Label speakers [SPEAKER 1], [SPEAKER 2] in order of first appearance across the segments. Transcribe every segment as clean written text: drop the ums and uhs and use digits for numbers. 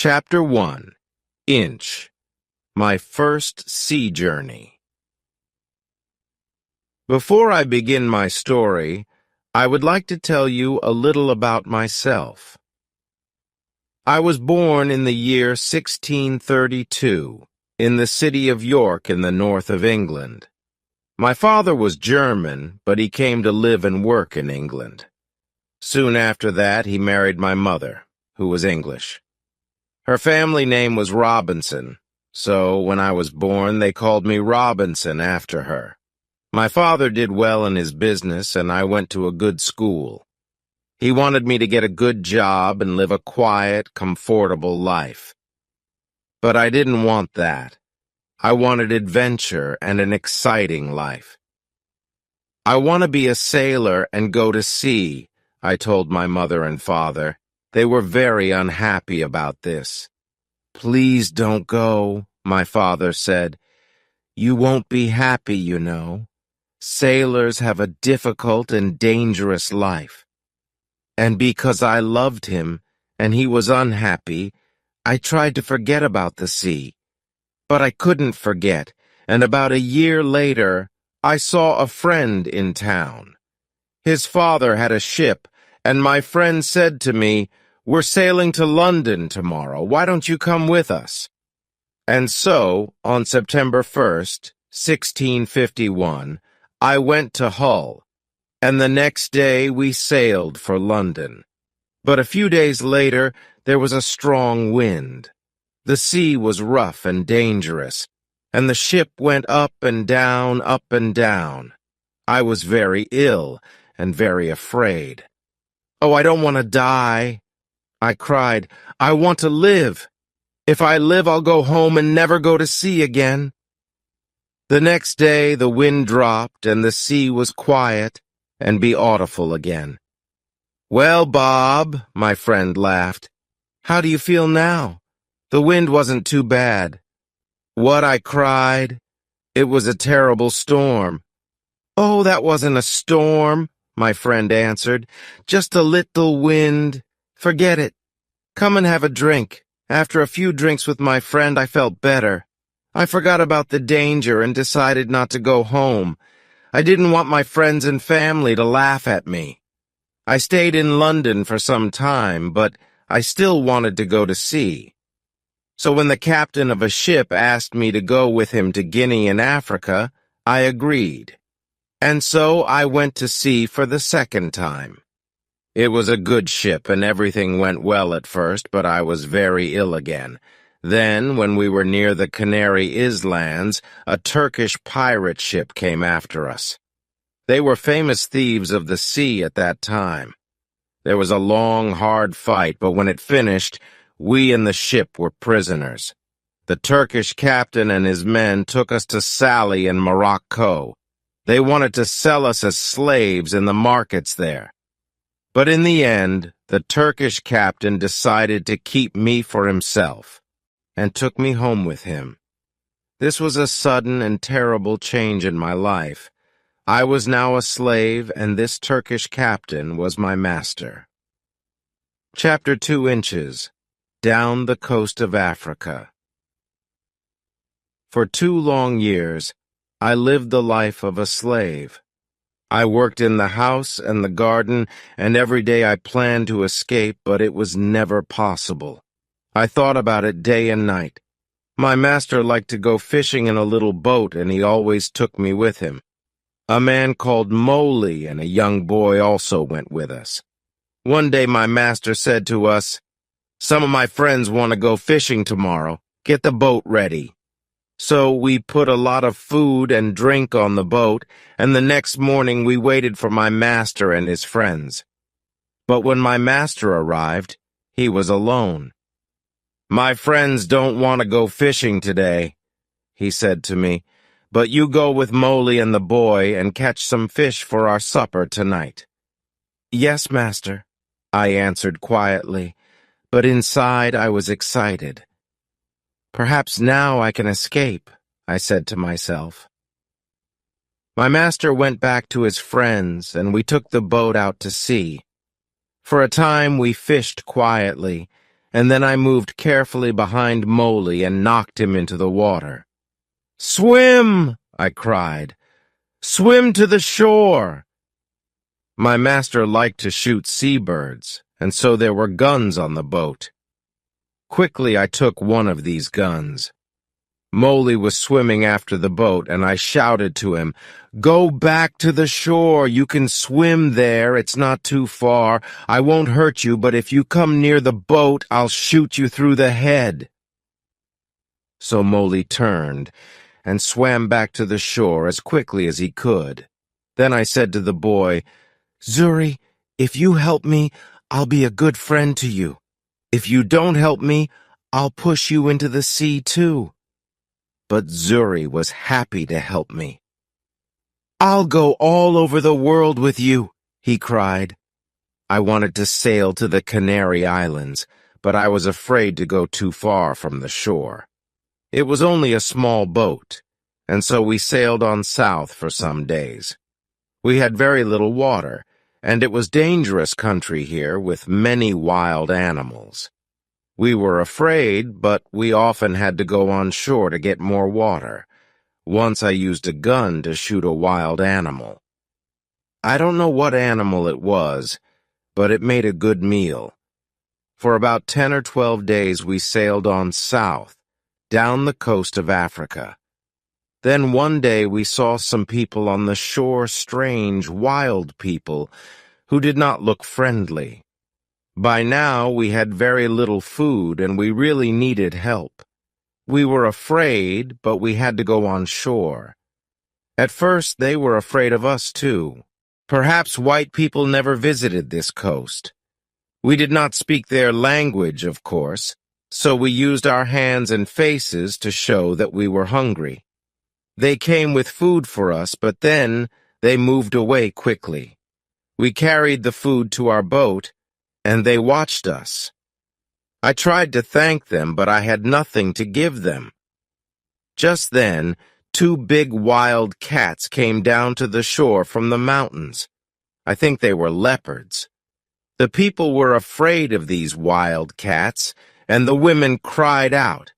[SPEAKER 1] Chapter 1. Inch. My first sea journey. Before I begin my story, I would like to tell you a little about myself. I was born in the year 1632 in the city of York in the north of England. My father was German, but he came to live and work in England. Soon after that, he married my mother, who was English. Her family name was Robinson, so when I was born, they called me Robinson after her. My father did well in his business, and I went to a good school. He wanted me to get a good job and live a quiet, comfortable life. But I didn't want that. I wanted adventure and an exciting life. I want to be a sailor and go to sea, I told my mother and father. They were very unhappy about this. Please don't go, my father said. You won't be happy, you know. Sailors have a difficult and dangerous life. And because I loved him and he was unhappy, I tried to forget about the sea. But I couldn't forget, and about a year later, I saw a friend in town. His father had a ship, and my friend said to me, "We're sailing to London tomorrow. Why don't you come with us?" And so, on September 1st, 1651, I went to Hull, and the next day we sailed for London. But a few days later, there was a strong wind. The sea was rough and dangerous, and the ship went up and down, up and down. I was very ill and very afraid. "Oh, I don't want to die," I cried. "I want to live. If I live, I'll go home and never go to sea again." The next day, the wind dropped and the sea was quiet and beautiful again. "Well, Bob," my friend laughed, "how do you feel now? The wind wasn't too bad." "What?" I cried. "It was a terrible storm." "Oh, that wasn't a storm," my friend answered. "Just a little wind. Forget it. Come and have a drink." After a few drinks with my friend, I felt better. I forgot about the danger and decided not to go home. I didn't want my friends and family to laugh at me. I stayed in London for some time, but I still wanted to go to sea. So when the captain of a ship asked me to go with him to Guinea in Africa, I agreed. And so I went to sea for the second time. It was a good ship, and everything went well at first, but I was very ill again. Then, when we were near the Canary Islands, a Turkish pirate ship came after us. They were famous thieves of the sea at that time. There was a long, hard fight, but when it finished, we and the ship were prisoners. The Turkish captain and his men took us to Salé in Morocco. They wanted to sell us as slaves in the markets there. But in the end, the Turkish captain decided to keep me for himself and took me home with him. This was a sudden and terrible change in my life. I was now a slave, and this Turkish captain was my master. Chapter 2 Inches. Down the Coast of Africa. For 2 long years, I lived the life of a slave. I worked in the house and the garden, and every day I planned to escape, but it was never possible. I thought about it day and night. My master liked to go fishing in a little boat, and he always took me with him. A man called 𝐒𝐭𝐨𝐫𝐢𝐞 and a young boy also went with us. One day my master said to us, "Some of my friends want to go fishing tomorrow. Get the boat ready." So we put a lot of food and drink on the boat, and the next morning we waited for my master and his friends. But when my master arrived, he was alone. "My friends don't want to go fishing today," he said to me, "but you go with 𝐒𝐭𝐨𝐫𝐢𝐞 and the boy and catch some fish for our supper tonight." "Yes, master," I answered quietly, but inside I was excited. "Perhaps now I can escape," I said to myself. My master went back to his friends, and we took the boat out to sea. For a time we fished quietly, and then I moved carefully behind 𝐭𝐨𝐫 and knocked him into the water. "Swim!" I cried. "Swim to the shore!" My master liked to shoot seabirds, and so there were guns on the boat. Quickly I took one of these guns. 𝐭𝐨𝐫 was swimming after the boat, and I shouted to him, "Go back to the shore. You can swim there. It's not too far. I won't hurt you, but if you come near the boat, I'll shoot you through the head." So 𝐭𝐨𝐫 turned and swam back to the shore as quickly as he could. Then I said to the boy, "Zuri, if you help me, I'll be a good friend to you. If you don't help me, I'll push you into the sea too." But Zuri was happy to help me. "I'll go all over the world with you," he cried. I wanted to sail to the Canary Islands, but I was afraid to go too far from the shore. It was only a small boat, and so we sailed on south for some days. We had very little water, and it was dangerous country here with many wild animals. We were afraid, but we often had to go on shore to get more water. Once I used a gun to shoot a wild animal. I don't know what animal it was, but it made a good meal. For about 10 or 12 days we sailed on south, down the coast of Africa. Then one day we saw some people on the shore, strange, wild people, who did not look friendly. By now we had very little food, and we really needed help. We were afraid, but we had to go on shore. At first they were afraid of us too. Perhaps white people never visited this coast. We did not speak their language, of course, so we used our hands and faces to show that we were hungry. They came with food for us, but then they moved away quickly. We carried the food to our boat, and they watched us. I tried to thank them, but I had nothing to give them. Just then, 2 big wild cats came down to the shore from the mountains. I think they were leopards. The people were afraid of these wild cats, and the women cried out.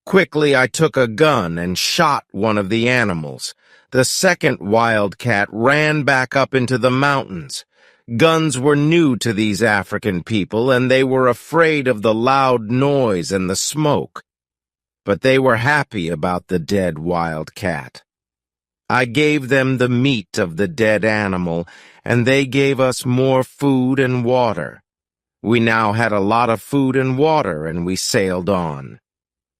[SPEAKER 1] Quickly I took a gun and shot one of the animals. The second wild cat ran back up into the mountains. Guns were new to these African people, and they were afraid of the loud noise and the smoke. But they were happy about the dead wild cat. I gave them the meat of the dead animal, and they gave us more food and water. We now had a lot of food and water, and we sailed on.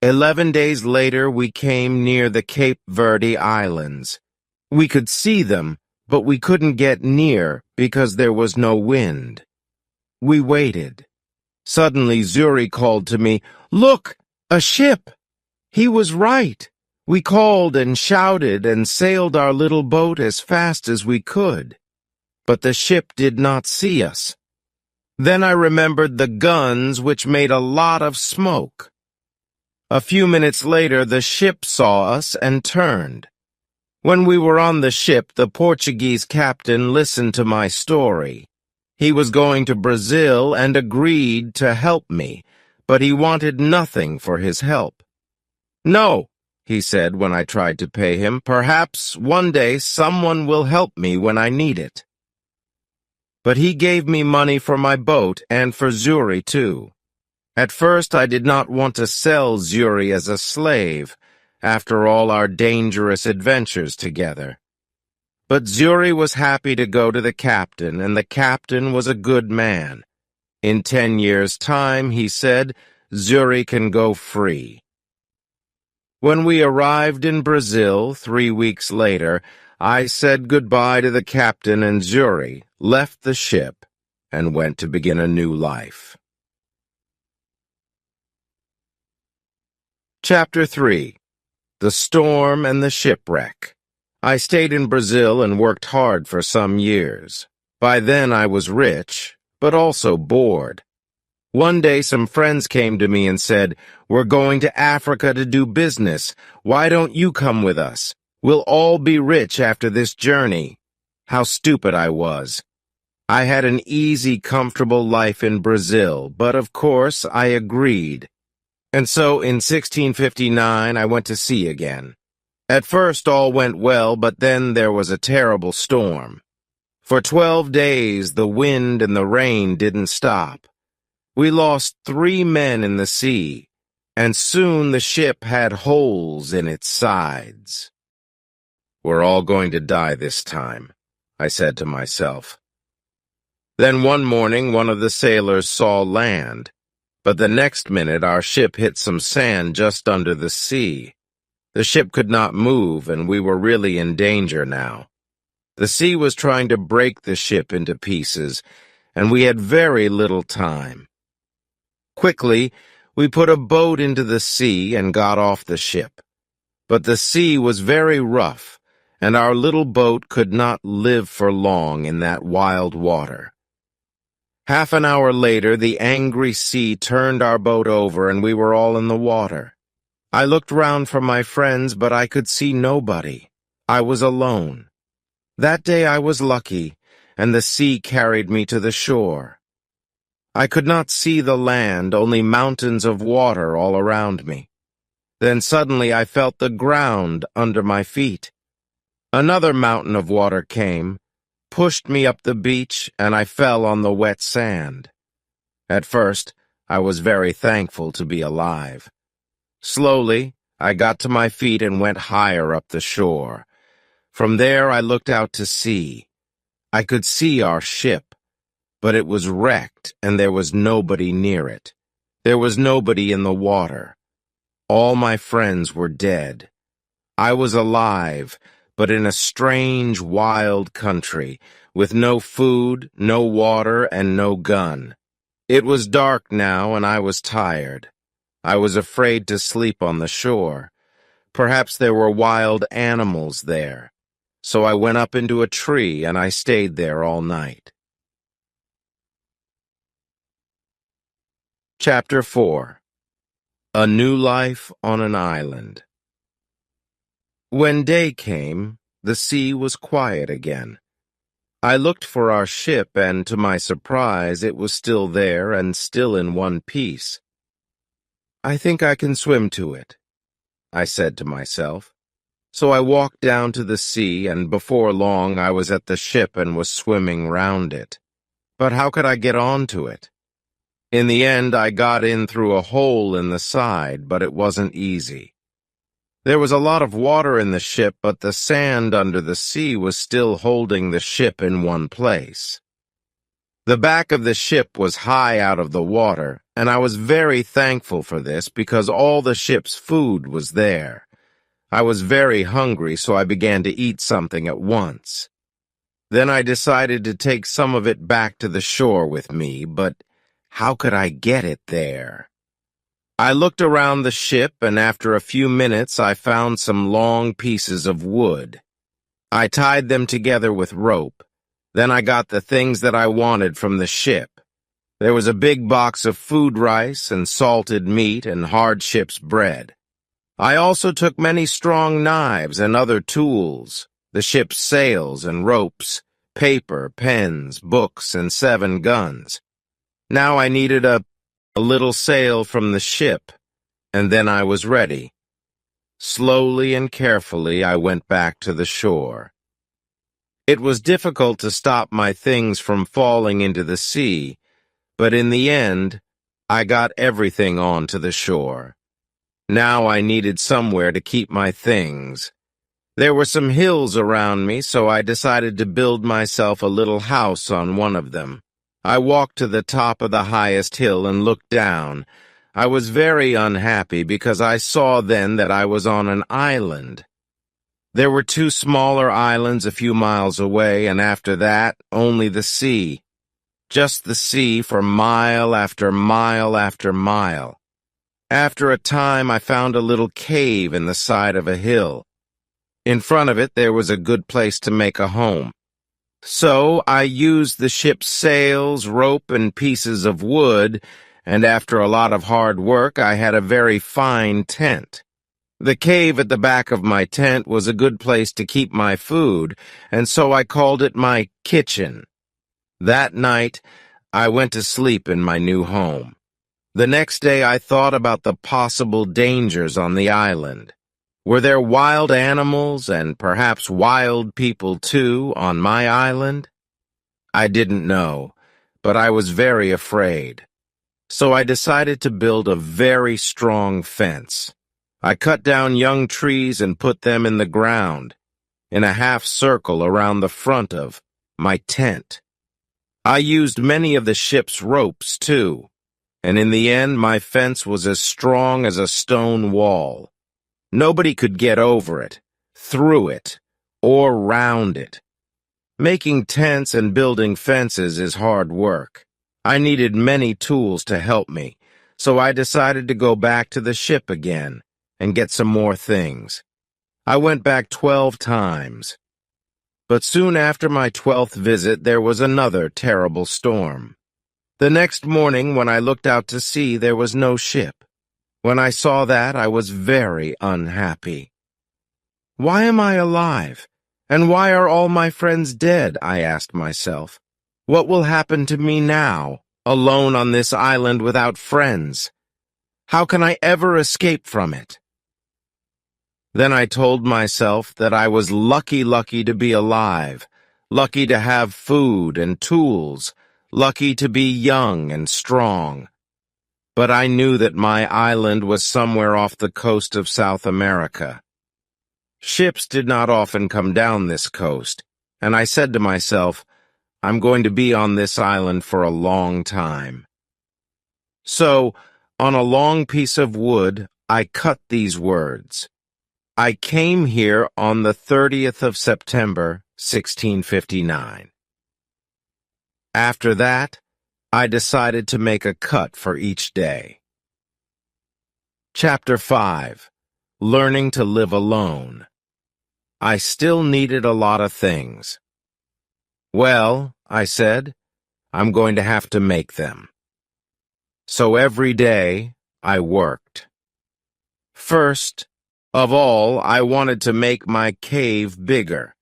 [SPEAKER 1] 11 days later, we came near the Cape Verde Islands. We could see them, but we couldn't get near because there was no wind. We waited. Suddenly, Zuri called to me, "Look, a ship!" He was right. We called and shouted and sailed our little boat as fast as we could. But the ship did not see us. Then I remembered the guns, which made a lot of smoke. A few minutes later, the ship saw us and turned. When we were on the ship, the Portuguese captain listened to my story. He was going to Brazil and agreed to help me, but he wanted nothing for his help. "No," he said when I tried to pay him, "perhaps one day someone will help me when I need it." But he gave me money for my boat and for Zuri too. At first I did not want to sell Zuri as a slave, after all our dangerous adventures together. But Zuri was happy to go to the captain, and the captain was a good man. In 10 years' time, he said, Zuri can go free. When we arrived in Brazil 3 weeks later, I said goodbye to the captain, and Zuri left the ship and went to begin a new life. Chapter 3. The Storm and the Shipwreck. I stayed in Brazil and worked hard for some years. By then I was rich, but also bored. One day some friends came to me and said, "We're going to Africa to do business. Why don't you come with us? We'll all be rich after this journey." How stupid I was. I had an easy, comfortable life in Brazil, but of course I agreed. And so in 1659 I went to sea again. At first all went well, but then there was a terrible storm. For 12 days the wind and the rain didn't stop. We lost 3 men in the sea, and soon the ship had holes in its sides. "We're all going to die this time," I said to myself. Then one morning one of the sailors saw land, but the next minute our ship hit some sand just under the sea. The ship could not move, and we were really in danger now. The sea was trying to break the ship into pieces, and we had very little time. Quickly, we put a boat into the sea and got off the ship. But the sea was very rough, and our little boat could not live for long in that wild water. Half an hour later, the angry sea turned our boat over, and we were all in the water. I looked round for my friends, but I could see nobody. I was alone. That day I was lucky, and the sea carried me to the shore. I could not see the land, only mountains of water all around me. Then suddenly I felt the ground under my feet. Another mountain of water came, pushed me up the beach, and I fell on the wet sand. At first, I was very thankful to be alive. Slowly, I got to my feet and went higher up the shore. From there I looked out to sea. I could see our ship, but it was wrecked and there was nobody near it. There was nobody in the water. All my friends were dead. I was alive, but in a strange, wild country, with no food, no water, and no gun. It was dark now, and I was tired. I was afraid to sleep on the shore. Perhaps there were wild animals there. So I went up into a tree, and I stayed there all night. Chapter 4. A New Life on an Island. When day came, the sea was quiet again. I looked for our ship, and to my surprise, it was still there and still in one piece. "I think I can swim to it," I said to myself. So I walked down to the sea, and before long I was at the ship and was swimming round it. But how could I get on to it? In the end, I got in through a hole in the side, but it wasn't easy. There was a lot of water in the ship, but the sand under the sea was still holding the ship in one place. The back of the ship was high out of the water, and I was very thankful for this because all the ship's food was there. I was very hungry, so I began to eat something at once. Then I decided to take some of it back to the shore with me, but how could I get it there? I looked around the ship, and after a few minutes I found some long pieces of wood. I tied them together with rope. Then I got the things that I wanted from the ship. There was a big box of food rice and salted meat and hard ship's bread. I also took many strong knives and other tools, the ship's sails and ropes, paper, pens, books, and 7 guns. Now I needed a little sail from the ship, and then I was ready. Slowly and carefully I went back to the shore. It was difficult to stop my things from falling into the sea, but in the end, I got everything onto the shore. Now I needed somewhere to keep my things. There were some hills around me, so I decided to build myself a little house on one of them. I walked to the top of the highest hill and looked down. I was very unhappy because I saw then that I was on an island. There were 2 smaller islands a few miles away, and after that, only the sea. Just the sea for mile after mile after mile. After a time, I found a little cave in the side of a hill. In front of it, there was a good place to make a home. So I used the ship's sails, rope, and pieces of wood, and after a lot of hard work, I had a very fine tent. The cave at the back of my tent was a good place to keep my food, and so I called it my kitchen. That night, I went to sleep in my new home. The next day, I thought about the possible dangers on the island. Were there wild animals and perhaps wild people too on my island? I didn't know, but I was very afraid. So I decided to build a very strong fence. I cut down young trees and put them in the ground, in a half circle around the front of my tent. I used many of the ship's ropes too, and in the end my fence was as strong as a stone wall. Nobody could get over it, through it, or round it. Making tents and building fences is hard work. I needed many tools to help me, so I decided to go back to the ship again and get some more things. I went back 12 times. But soon after my 12th visit, there was another terrible storm. The next morning, when I looked out to sea, there was no ship. When I saw that, I was very unhappy. Why am I alive? And why are all my friends dead? I asked myself. What will happen to me now, alone on this island without friends? How can I ever escape from it? Then I told myself that I was lucky to be alive, lucky to have food and tools, lucky to be young and strong. But I knew that my island was somewhere off the coast of South America. Ships did not often come down this coast, and I said to myself, I'm going to be on this island for a long time. So, on a long piece of wood, I cut these words. I came here on the 30th of September, 1659. After that, I decided to make a cut for each day. Chapter 5. Learning to Live Alone. I still needed a lot of things. Well, I said, I'm going to have to make them. So every day, I worked. First of all, I wanted to make my cave bigger.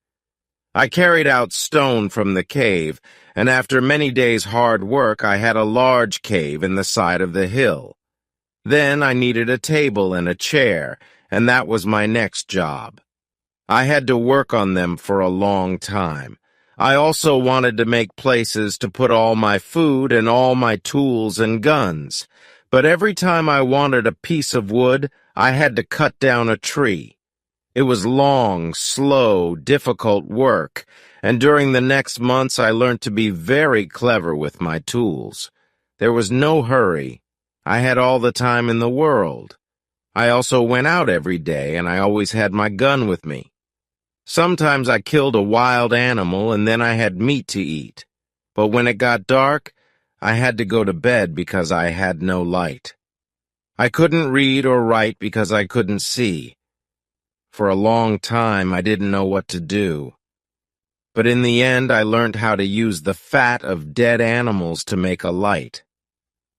[SPEAKER 1] I carried out stone from the cave, and after many days' hard work, I had a large cave in the side of the hill. Then I needed a table and a chair, and that was my next job. I had to work on them for a long time. I also wanted to make places to put all my food and all my tools and guns. But every time I wanted a piece of wood, I had to cut down a tree. It was long, slow, difficult work, and during the next months I learned to be very clever with my tools. There was no hurry. I had all the time in the world. I also went out every day, and I always had my gun with me. Sometimes I killed a wild animal, and then I had meat to eat. But when it got dark, I had to go to bed because I had no light. I couldn't read or write because I couldn't see. For a long time, I didn't know what to do. But in the end, I learned how to use the fat of dead animals to make a light.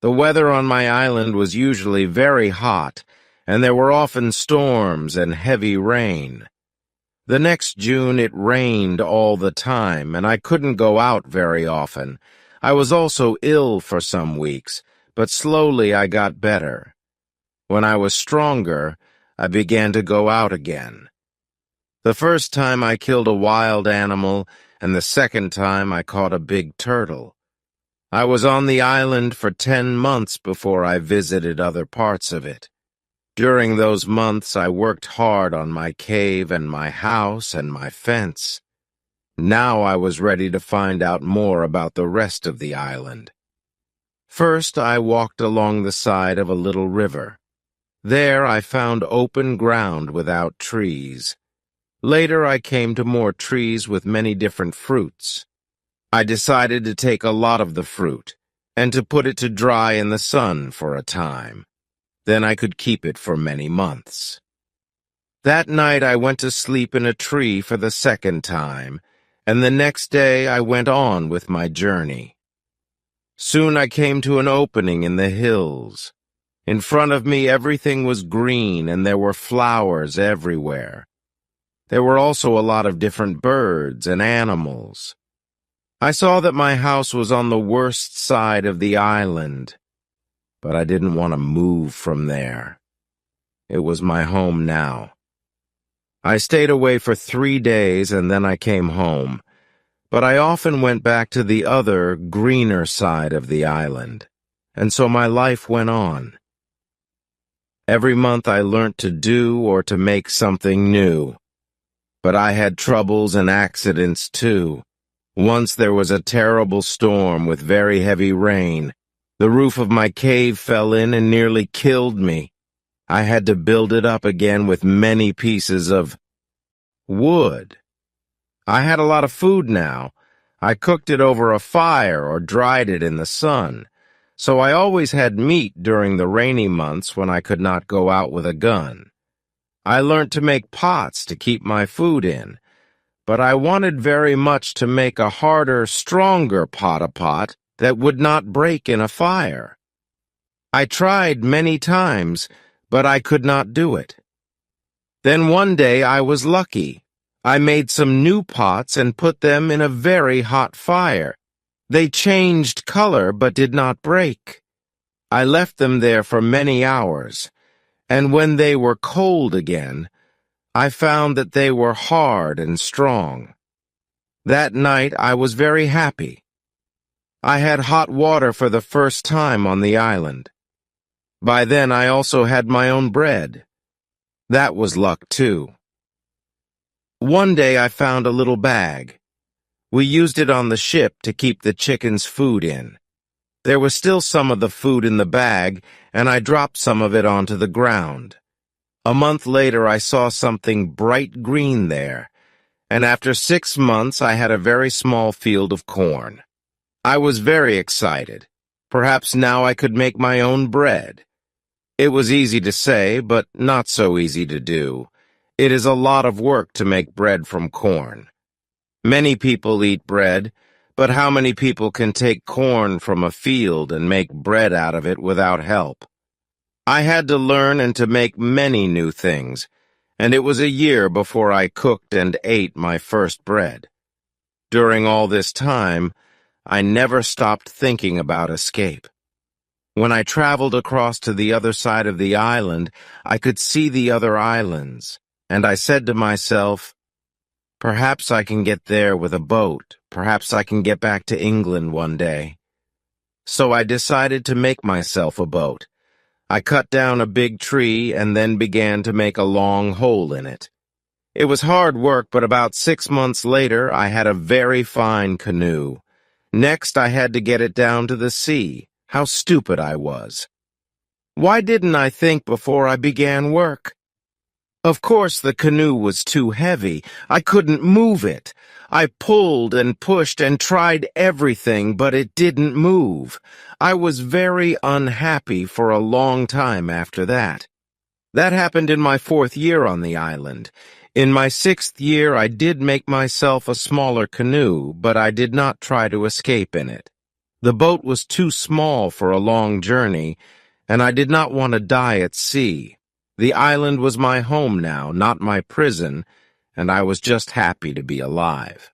[SPEAKER 1] The weather on my island was usually very hot, and there were often storms and heavy rain. The next June, it rained all the time, and I couldn't go out very often. I was also ill for some weeks, but slowly I got better. When I was stronger, I began to go out again. The first time I killed a wild animal, and the second time I caught a big turtle. I was on the island for 10 months before I visited other parts of it. During those months, I worked hard on my cave and my house and my fence. Now I was ready to find out more about the rest of the island. First, I walked along the side of a little river. There I found open ground without trees. Later I came to more trees with many different fruits. I decided to take a lot of the fruit and to put it to dry in the sun for a time. Then I could keep it for many months. That night I went to sleep in a tree for the second time, and the next day I went on with my journey. Soon I came to an opening in the hills. In front of me everything was green and there were flowers everywhere. There were also a lot of different birds and animals. I saw that my house was on the worst side of the island, but I didn't want to move from there. It was my home now. I stayed away for 3 days and then I came home, but I often went back to the other, greener side of the island, and so my life went on. Every month I learnt to do or to make something new. But I had troubles and accidents too. Once there was a terrible storm with very heavy rain. The roof of my cave fell in and nearly killed me. I had to build it up again with many pieces of wood. I had a lot of food now. I cooked it over a fire or dried it in the sun. So I always had meat during the rainy months when I could not go out with a gun. I learned to make pots to keep my food in, but I wanted very much to make a harder, stronger pot that would not break in a fire. I tried many times, but I could not do it. Then one day I was lucky. I made some new pots and put them in a very hot fire. They changed color but did not break. I left them there for many hours, and when they were cold again, I found that they were hard and strong. That night I was very happy. I had hot water for the first time on the island. By then I also had my own bread. That was luck too. One day I found a little bag. We used it on the ship to keep the chickens' food in. There was still some of the food in the bag, and I dropped some of it onto the ground. A month later I saw something bright green there, and after 6 months I had a very small field of corn. I was very excited. Perhaps now I could make my own bread. It was easy to say, but not so easy to do. It is a lot of work to make bread from corn. Many people eat bread, but how many people can take corn from a field and make bread out of it without help? I had to learn and to make many new things, and it was a year before I cooked and ate my first bread. During all this time, I never stopped thinking about escape. When I traveled across to the other side of the island, I could see the other islands, and I said to myself, perhaps I can get there with a boat. Perhaps I can get back to England one day. So I decided to make myself a boat. I cut down a big tree and then began to make a long hole in it. It was hard work, but about 6 months later I had a very fine canoe. Next I had to get it down to the sea. How stupid I was. Why didn't I think before I began work? Of course the canoe was too heavy. I couldn't move it. I pulled and pushed and tried everything, but it didn't move. I was very unhappy for a long time after that. That happened in my 4th year on the island. In my 6th year I did make myself a smaller canoe, but I did not try to escape in it. The boat was too small for a long journey, and I did not want to die at sea. The island was my home now, not my prison, and I was just happy to be alive.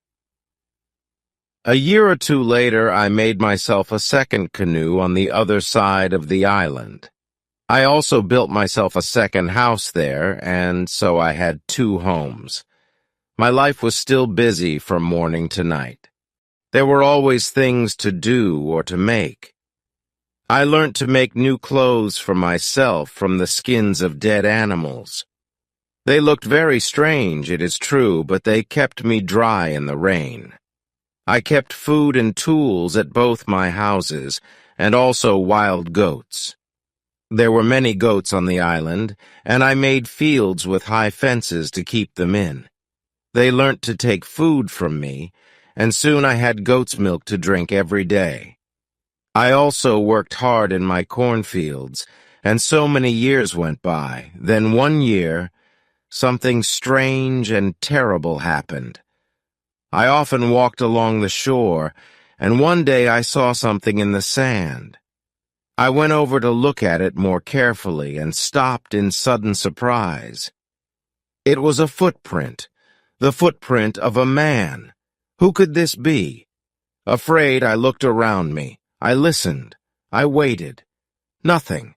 [SPEAKER 1] A year or 2 later, I made myself a second canoe on the other side of the island. I also built myself a second house there, and so I had 2 homes. My life was still busy from morning to night. There were always things to do or to make. I learnt to make new clothes for myself from the skins of dead animals. They looked very strange, it is true, but they kept me dry in the rain. I kept food and tools at both my houses, and also wild goats. There were many goats on the island, and I made fields with high fences to keep them in. They learnt to take food from me, and soon I had goat's milk to drink every day. I also worked hard in my cornfields, and so many years went by. Then one year, something strange and terrible happened. I often walked along the shore, and one day I saw something in the sand. I went over to look at it more carefully and stopped in sudden surprise. It was a footprint, the footprint of a man. Who could this be? Afraid, I looked around me. I listened. I waited. Nothing.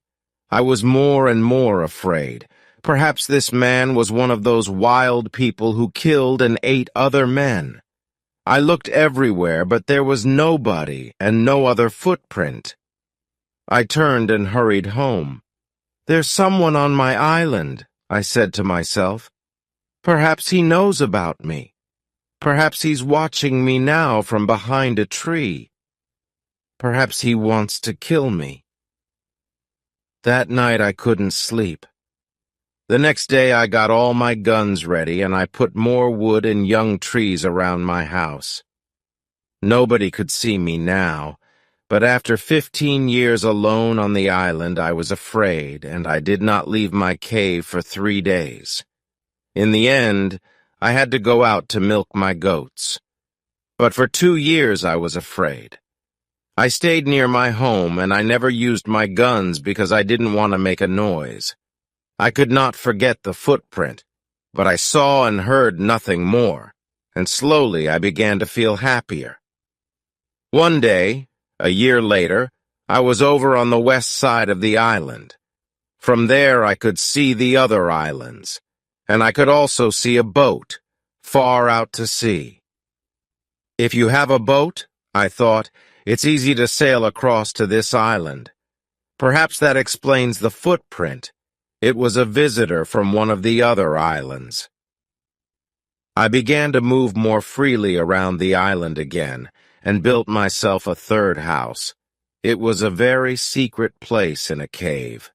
[SPEAKER 1] I was more and more afraid. Perhaps this man was one of those wild people who killed and ate other men. I looked everywhere, but there was nobody and no other footprint. I turned and hurried home. "There's someone on my island," I said to myself. "Perhaps he knows about me. Perhaps he's watching me now from behind a tree. Perhaps he wants to kill me." That night I couldn't sleep. The next day I got all my guns ready and I put more wood and young trees around my house. Nobody could see me now, but after 15 years alone on the island I was afraid and I did not leave my cave for 3 days. In the end, I had to go out to milk my goats. But for 2 years I was afraid. I stayed near my home and I never used my guns because I didn't want to make a noise. I could not forget the footprint, but I saw and heard nothing more, and slowly I began to feel happier. One day, a year later, I was over on the west side of the island. From there I could see the other islands, and I could also see a boat, far out to sea. If you have a boat, I thought, it's easy to sail across to this island. Perhaps that explains the footprint. It was a visitor from one of the other islands. I began to move more freely around the island again and built myself a third house. It was a very secret place in a cave.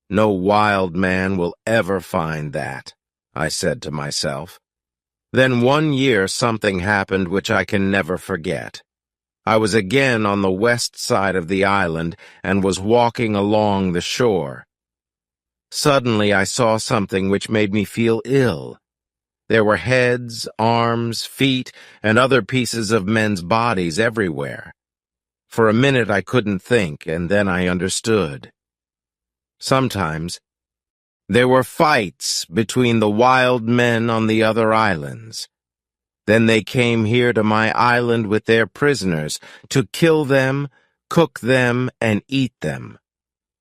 [SPEAKER 1] No wild man will ever find that, I said to myself. Then one year something happened which I can never forget. I was again on the west side of the island and was walking along the shore. Suddenly I saw something which made me feel ill. There were heads, arms, feet, and other pieces of men's bodies everywhere. For a minute I couldn't think, and then I understood. Sometimes there were fights between the wild men on the other islands. Then they came here to my island with their prisoners to kill them, cook them, and eat them.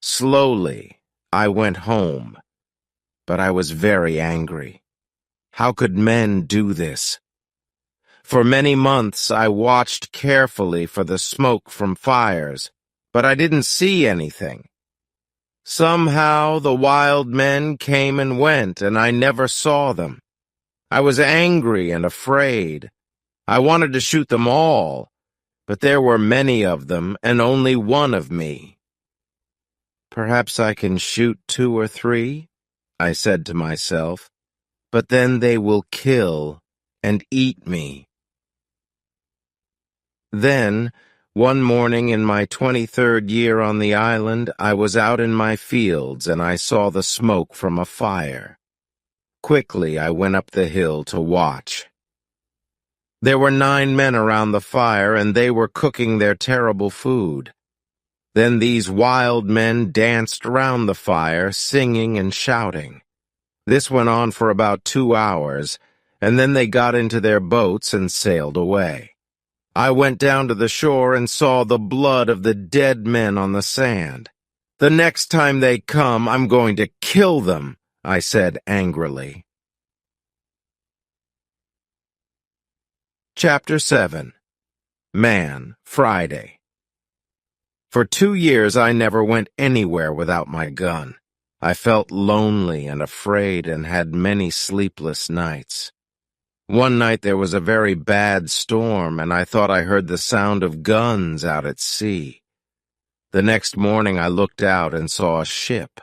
[SPEAKER 1] Slowly, I went home, but I was very angry. How could men do this? For many months I watched carefully for the smoke from fires, but I didn't see anything. Somehow the wild men came and went, and I never saw them. I was angry and afraid. I wanted to shoot them all, but there were many of them and only one of me. Perhaps I can shoot 2 or 3, I said to myself, but then they will kill and eat me. Then, one morning in my 23rd year on the island, I was out in my fields and I saw the smoke from a fire. Quickly I went up the hill to watch. There were 9 men around the fire and they were cooking their terrible food. Then these wild men danced around the fire, singing and shouting. This went on for about 2 hours, and then they got into their boats and sailed away. I went down to the shore and saw the blood of the dead men on the sand. "The next time they come, I'm going to kill them," I said angrily. Chapter 7. Man, Friday. For 2 years I never went anywhere without my gun. I felt lonely and afraid and had many sleepless nights. One night there was a very bad storm and I thought I heard the sound of guns out at sea. The next morning I looked out and saw a ship.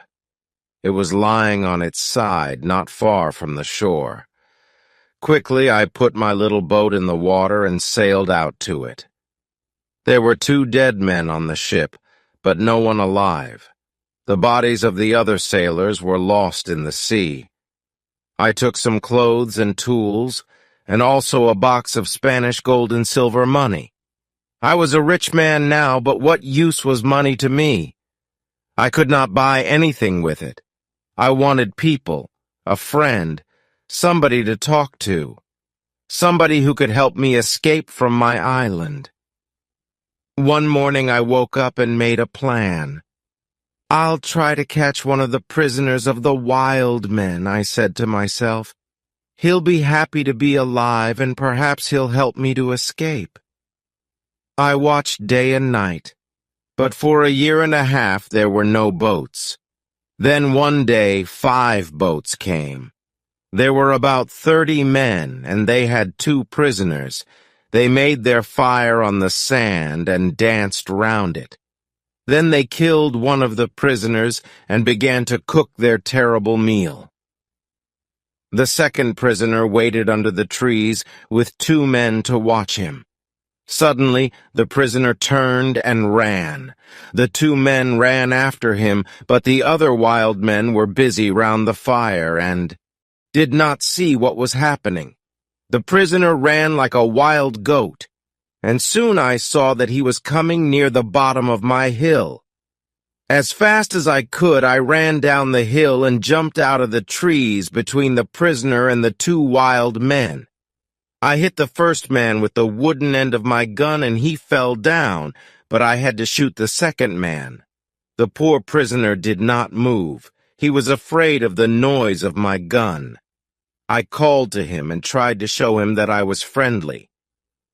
[SPEAKER 1] It was lying on its side not far from the shore. Quickly I put my little boat in the water and sailed out to it. There were 2 dead men on the ship, but no one alive. The bodies of the other sailors were lost in the sea. I took some clothes and tools, and also a box of Spanish gold and silver money. I was a rich man now, but what use was money to me? I could not buy anything with it. I wanted people, a friend, somebody to talk to, somebody who could help me escape from my island. One morning I woke up and made a plan. "I'll try to catch one of the prisoners of the wild men," I said to myself. "He'll be happy to be alive, and perhaps he'll help me to escape." I watched day and night, but for a year and a half there were no boats. Then one day 5 boats came. There were about 30 men, and they had 2 prisoners. They made their fire on the sand and danced round it. Then they killed one of the prisoners and began to cook their terrible meal. The second prisoner waited under the trees with 2 men to watch him. Suddenly, the prisoner turned and ran. The 2 men ran after him, but the other wild men were busy round the fire and did not see what was happening. The prisoner ran like a wild goat, and soon I saw that he was coming near the bottom of my hill. As fast as I could, I ran down the hill and jumped out of the trees between the prisoner and the 2 wild men. I hit the first man with the wooden end of my gun and he fell down, but I had to shoot the second man. The poor prisoner did not move. He was afraid of the noise of my gun. I called to him and tried to show him that I was friendly.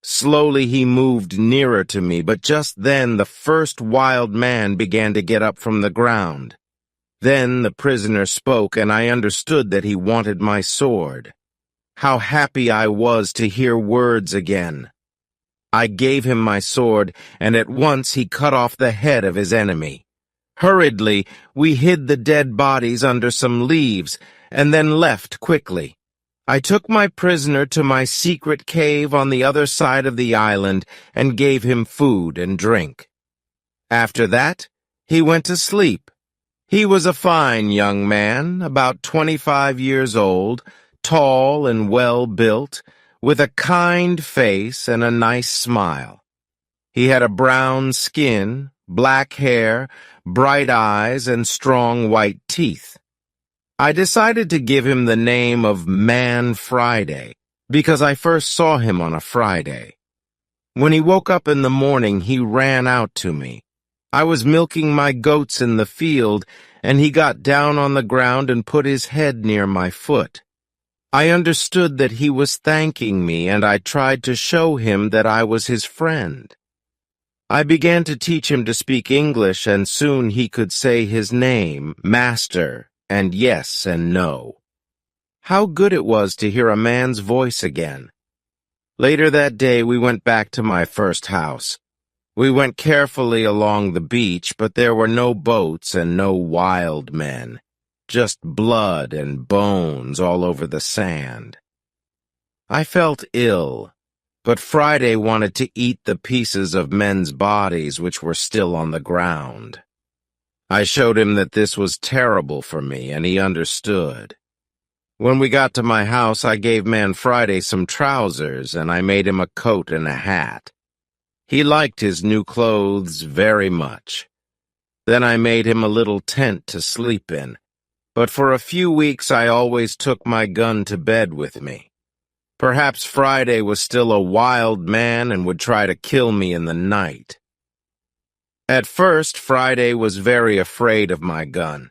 [SPEAKER 1] Slowly he moved nearer to me, but just then the first wild man began to get up from the ground. Then the prisoner spoke, and I understood that he wanted my sword. How happy I was to hear words again. I gave him my sword, and at once he cut off the head of his enemy. Hurriedly, we hid the dead bodies under some leaves, and then left quickly. I took my prisoner to my secret cave on the other side of the island and gave him food and drink. After that, he went to sleep. He was a fine young man, about 25 years old, tall and well-built, with a kind face and a nice smile. He had a brown skin, black hair, bright eyes, and strong white teeth. I decided to give him the name of Man Friday, because I first saw him on a Friday. When he woke up in the morning, he ran out to me. I was milking my goats in the field, and he got down on the ground and put his head near my foot. I understood that he was thanking me, and I tried to show him that I was his friend. I began to teach him to speak English, and soon he could say his name, Master, and yes and no. How good it was to hear a man's voice again. Later that day we went back to my first house. We went carefully along the beach, but there were no boats and no wild men, just blood and bones all over the sand. I felt ill, but Friday wanted to eat the pieces of men's bodies which were still on the ground. I showed him that this was terrible for me, and he understood. When we got to my house, I gave Man Friday some trousers, and I made him a coat and a hat. He liked his new clothes very much. Then I made him a little tent to sleep in, but for a few weeks I always took my gun to bed with me. Perhaps Friday was still a wild man and would try to kill me in the night. At first, Friday was very afraid of my gun.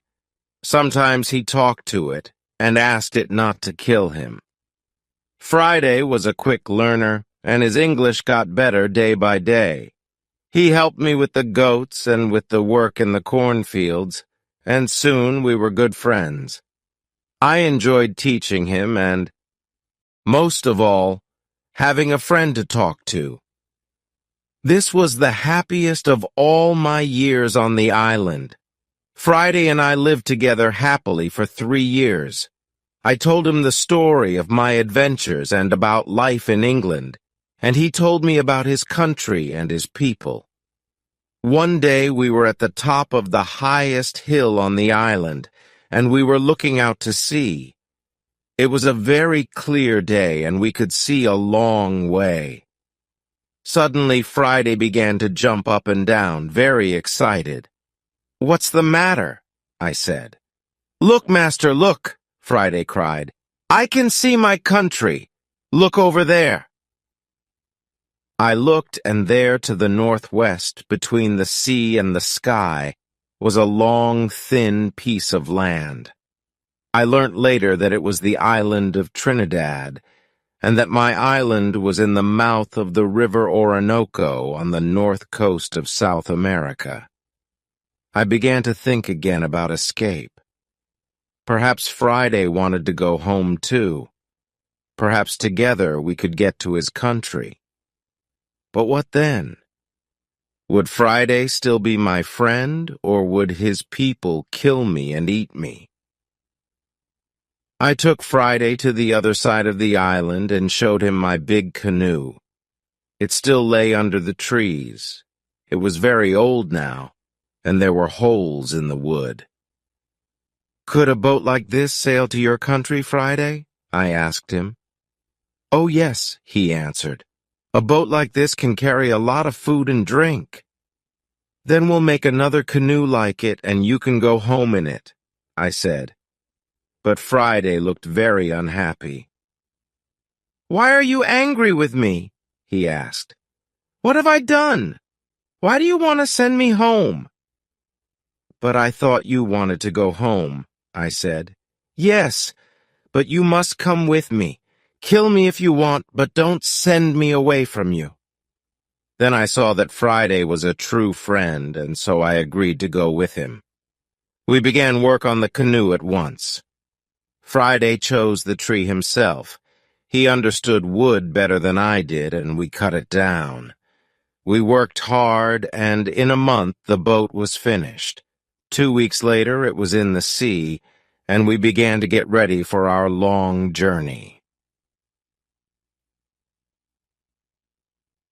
[SPEAKER 1] Sometimes he talked to it and asked it not to kill him. Friday was a quick learner, and his English got better day by day. He helped me with the goats and with the work in the cornfields, and soon we were good friends. I enjoyed teaching him and, most of all, having a friend to talk to. This was the happiest of all my years on the island. Friday and I lived together happily for 3 years. I told him the story of my adventures and about life in England, and he told me about his country and his people. One day we were at the top of the highest hill on the island, and we were looking out to sea. It was a very clear day, and we could see a long way. Suddenly, Friday began to jump up and down, very excited. "What's the matter?" I said. "Look, Master, look!" Friday cried. "I can see my country. Look over there." I looked, and there to the northwest, between the sea and the sky, was a long, thin piece of land. I learnt later that it was the island of Trinidad, and that my island was in the mouth of the river Orinoco on the north coast of South America. I began to think again about escape. Perhaps Friday wanted to go home too. Perhaps together we could get to his country. But what then? Would Friday still be my friend, or would his people kill me and eat me? I took Friday to the other side of the island and showed him my big canoe. It still lay under the trees. It was very old now, and there were holes in the wood. "Could a boat like this sail to your country, Friday?" I asked him. "Oh, yes," he answered. "A boat like this can carry a lot of food and drink." "Then we'll make another canoe like it, and you can go home in it," I said. But Friday looked very unhappy. "Why are you angry with me?" he asked. "What have I done? Why do you want to send me home?" "But I thought you wanted to go home," I said. "Yes, but you must come with me. Kill me if you want, but don't send me away from you." Then I saw that Friday was a true friend, and so I agreed to go with him. We began work on the canoe at once. Friday chose the tree himself. He understood wood better than I did, and we cut it down. We worked hard, and in a month the boat was finished. 2 weeks later it was in the sea, and we began to get ready for our long journey.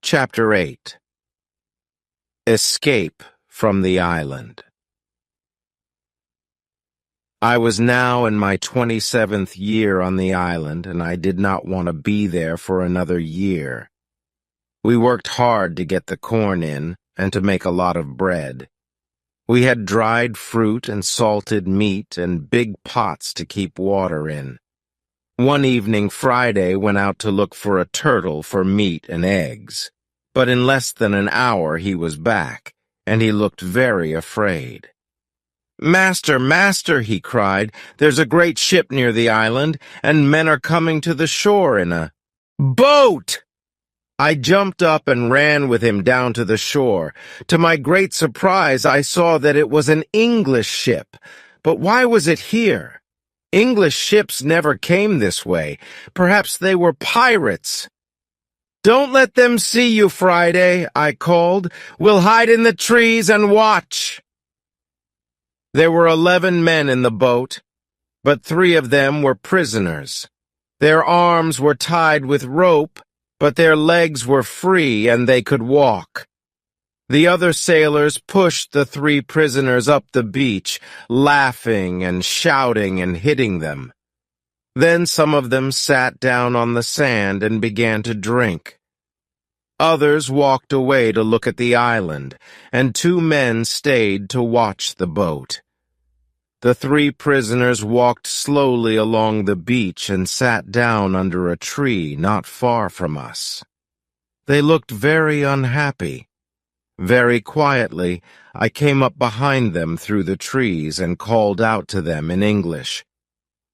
[SPEAKER 1] Chapter 8. Escape from the Island. I was now in my 27th year on the island, and I did not want to be there for another year. We worked hard to get the corn in and to make a lot of bread. We had dried fruit and salted meat and big pots to keep water in. One evening, Friday went out to look for a turtle for meat and eggs. But in less than an hour he was back, and he looked very afraid. "Master, master," he cried, "there's a great ship near the island, and men are coming to the shore in a boat!" I jumped up and ran with him down to the shore. To my great surprise, I saw that it was an English ship. But why was it here? English ships never came this way. Perhaps they were pirates. "Don't let them see you, Friday," I called. "We'll hide in the trees and watch." There were 11 men in the boat, but 3 of them were prisoners. Their arms were tied with rope, but their legs were free and they could walk. The other sailors pushed the 3 prisoners up the beach, laughing and shouting and hitting them. Then some of them sat down on the sand and began to drink. Others walked away to look at the island, and 2 men stayed to watch the boat. The 3 prisoners walked slowly along the beach and sat down under a tree not far from us. They looked very unhappy. Very quietly, I came up behind them through the trees and called out to them in English.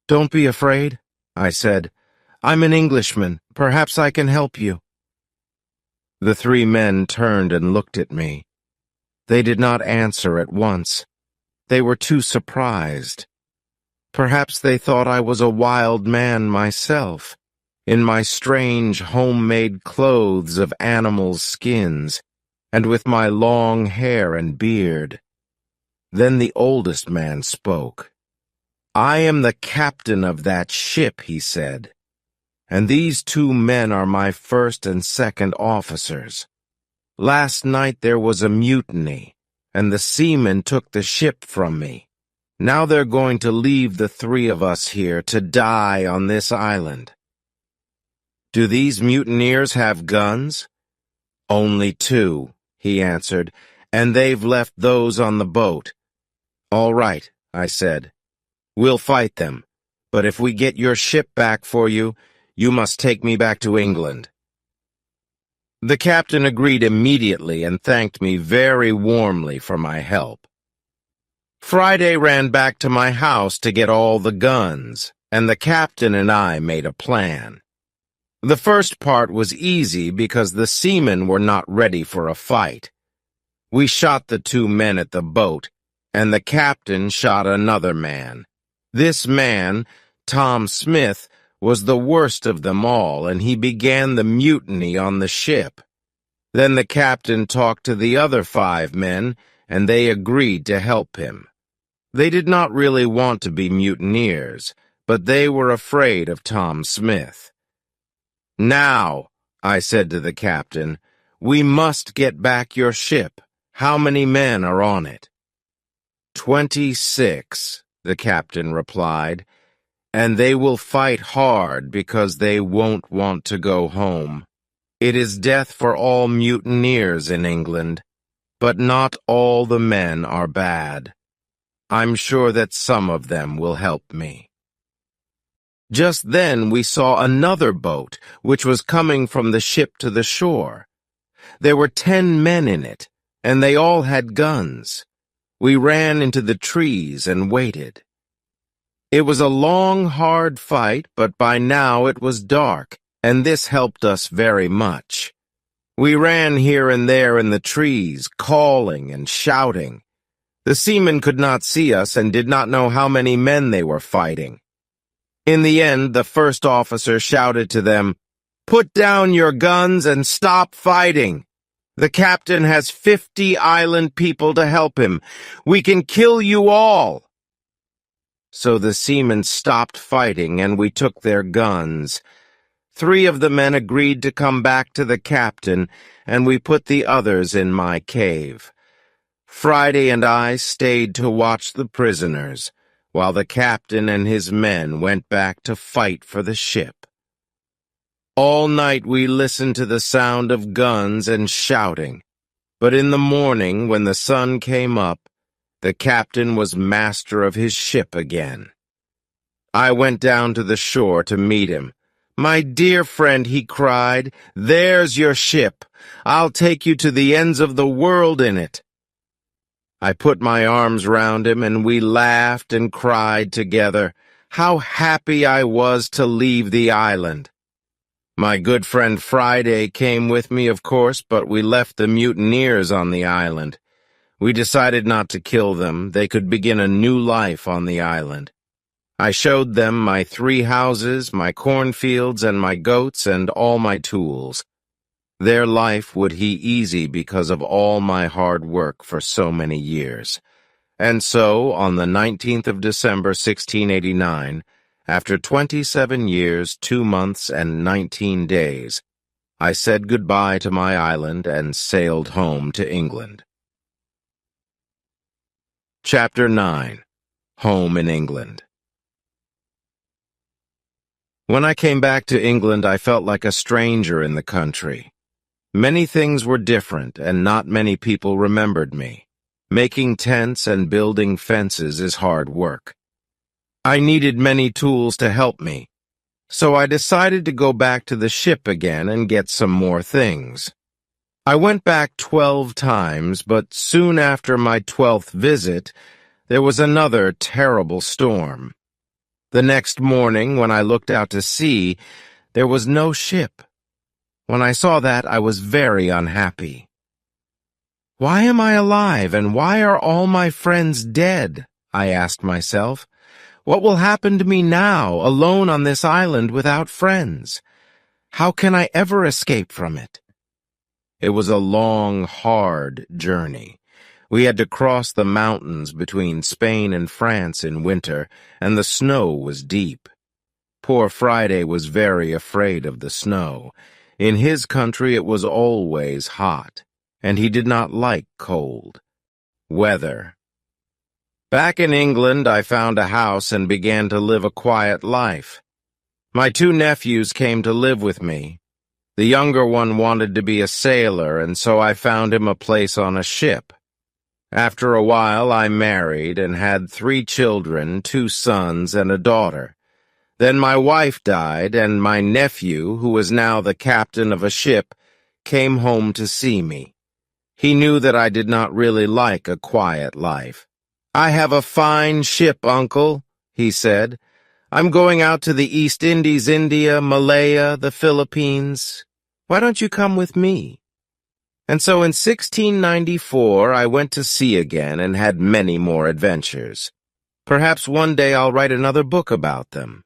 [SPEAKER 1] "Don't be afraid," I said. "I'm an Englishman. Perhaps I can help you." The 3 men turned and looked at me. They did not answer at once. They were too surprised. Perhaps they thought I was a wild man myself, in my strange homemade clothes of animals' skins, and with my long hair and beard. Then the oldest man spoke. "I am the captain of that ship," he said, "and these 2 men are my first and second officers. Last night there was a mutiny, and the seamen took the ship from me. Now they're going to leave the 3 of us here to die on this island." "Do these mutineers have guns?" "Only 2, he answered, "and they've left those on the boat." "All right," I said. "We'll fight them, but if we get your ship back for you, you must take me back to England." The captain agreed immediately and thanked me very warmly for my help. Friday ran back to my house to get all the guns, and the captain and I made a plan. The first part was easy because the seamen were not ready for a fight. We shot the 2 men at the boat, and the captain shot another man. This man, Tom Smith, was the worst of them all, and he began the mutiny on the ship. Then the captain talked to the other 5 men, and they agreed to help him. They did not really want to be mutineers, but they were afraid of Tom Smith. "Now," I said to the captain, "we must get back your ship. How many men are on it?" 26, the captain replied, "and they will fight hard because they won't want to go home. It is death for all mutineers in England, but not all the men are bad. I'm sure that some of them will help me." Just then we saw another boat, which was coming from the ship to the shore. There were 10 men in it, and they all had guns. We ran into the trees and waited. It was a long, hard fight, but by now it was dark, and this helped us very much. We ran here and there in the trees, calling and shouting. The seamen could not see us and did not know how many men they were fighting. In the end, the first officer shouted to them, "Put down your guns and stop fighting. The captain has 50 island people to help him. We can kill you all." So the seamen stopped fighting and we took their guns. 3 of the men agreed to come back to the captain, and we put the others in my cave. Friday and I stayed to watch the prisoners, while the captain and his men went back to fight for the ship. All night we listened to the sound of guns and shouting, but in the morning, when the sun came up, the captain was master of his ship again. I went down to the shore to meet him. "My dear friend," he cried, "there's your ship. I'll take you to the ends of the world in it." I put my arms round him, and we laughed and cried together. How happy I was to leave the island. My good friend Friday came with me, of course, but we left the mutineers on the island. We decided not to kill them. They could begin a new life on the island. I showed them my 3 houses, my cornfields, and my goats, and all my tools. Their life would be easy because of all my hard work for so many years. And so, on the 19th of December, 1689, after 27 years, 2 months, and 19 days, I said goodbye to my island and sailed home to England. Chapter 9. Home in England. When I came back to England, I felt like a stranger in the country. Many things were different, and not many people remembered me. Making tents and building fences is hard work. I needed many tools to help me, so I decided to go back to the ship again and get some more things. I went back 12 times, but soon after my 12th visit, there was another terrible storm. The next morning, when I looked out to sea, there was no ship. When I saw that, I was very unhappy. "Why am I alive, and why are all my friends dead?" I asked myself. "What will happen to me now, alone on this island without friends? How can I ever escape from it?" It was a long, hard journey. We had to cross the mountains between Spain and France in winter, and the snow was deep. Poor Friday was very afraid of the snow. In his country it was always hot, and he did not like cold weather. Back in England, I found a house and began to live a quiet life. My 2 nephews came to live with me. The younger one wanted to be a sailor, and so I found him a place on a ship. After a while, I married and had 3 children, 2 sons and a daughter. Then my wife died, and my nephew, who was now the captain of a ship, came home to see me. He knew that I did not really like a quiet life. "I have a fine ship, Uncle," he said. "I'm going out to the East Indies, India, Malaya, the Philippines. Why don't you come with me?" And so in 1694 I went to sea again and had many more adventures. Perhaps one day I'll write another book about them.